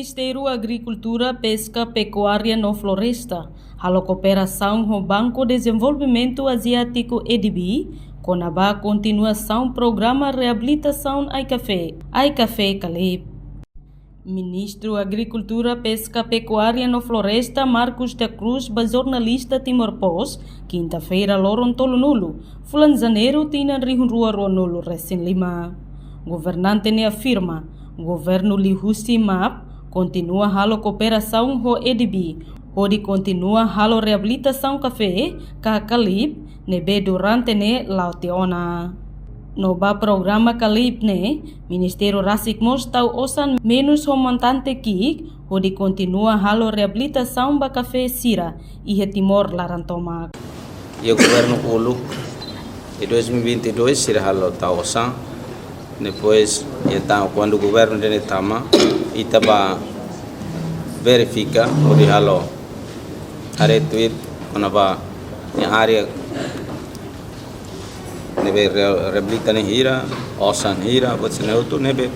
Ministério Agricultura, Pesca, Pecuária e Floresta, a cooperação com o Banco de Desenvolvimento Asiático EDB, com a continuação do programa Reabilitação Ai Café Calip. Ministro Agricultura, Pesca, Pecuária e Floresta, Marcos da Cruz, jornalista Timor Post, quinta-feira, Lorontolo Nulo, Fulan Janeiro, Tina Rihunrua Nulo, Recém Lima. Governante ne afirma, governo Lihusi MAP continua a cooperação com o EDB, onde continua a reabilitação café, Calip, nebe durante ne lautiona. No programa Calip ne, Ministério Rasikmos tau osan menos o montante kik, onde continua a reabilitação ba café Sira e Timor Larantomak. E o governo Ulu, em 2022, será a tau osan. Depois, então, quando o governo de Netama itaba verifica o de halo aretuit quando va em área nebe reabilita ne hira osan hira buat seneu tu nebe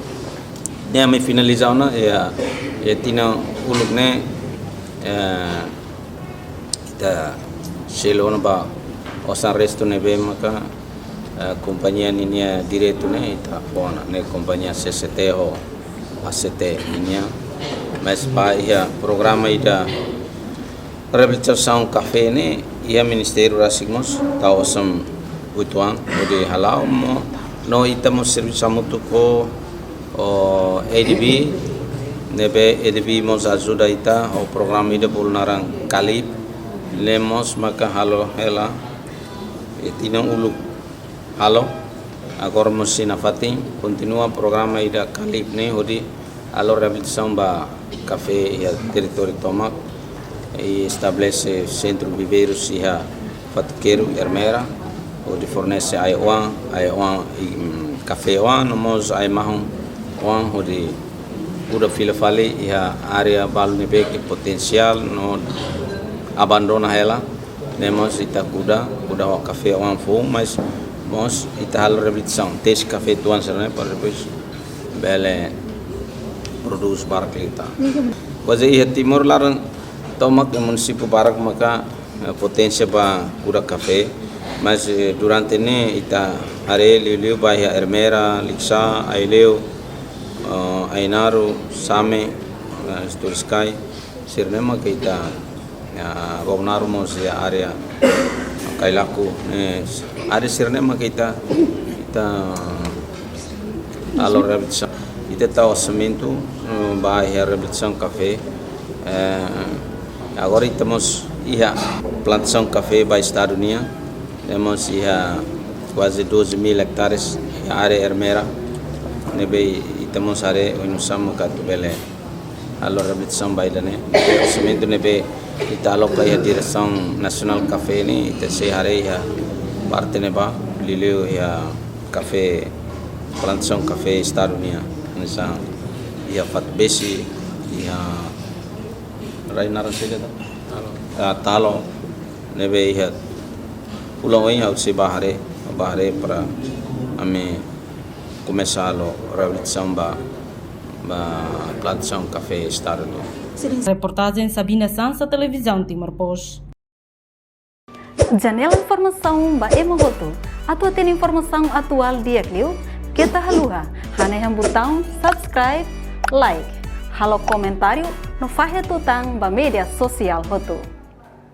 ne ame finalizar na e tina uluk ne ita selona ba osan resto nebe maka companhia ninia direto ne ita bona ne companhia CCT ou ACT ninia mas pa ia programa ida reabilitação café ne ia Ministério Rasikmos ta osam utuan ode halau mo no ita mo serviço muito ko o EDB nebe EDB mos ajuda ita o programa ida bulnarang Calip lemos maka halo hela etinang uluk halo agora mosina fatim continua programa ida Calip ne hodi alo reabilitação ba café e território Tomac e estabelece centro viveiros e a fatqueiro Hermera onde fornece aiwan e café wan nomos ai mahon wan onde uda fila fale e a área balnebe que potencial no abandona ela nemos itakuda kuda o café wan fu mas mos itahal reabilitação tes café tuan serane para depois bele produz barclita. Pois aí Timor Laran Tomac município barak maka potência para cura café, mas durante ne ita are liu bahia Hermera, Lixa, Aileu, Ainaro, Same, Sturiskai, sirnema que ita governarmos a área Kailaku, área sirnema que ita alo reabilitação ita ta orçamento bahia reabilitação café. Agora estamos a plantação de café para Estados Unidos. Temos quase 12.000 hectares na área Hermera. Estamos a área onde somos catubele a reabilitação para ele. O orçamento nebe está alocado a direção nacional café ne ita se área parte neba lileu a café plantação café Estados Unidos. Nessa ia fat besi ia Rainaran saja talo nebe ia pulau ini harus bahare para ame começar a reabilitação ba plantação café Estados Unidos. Reportagem Sabina Sansa, Televisão Timor Post. Janela informação ba emogoto. Atua tem informação atual dia clio. Kita haluha, haneham botão subscribe, like, halo comentário no faixa tutang ba media social hotu.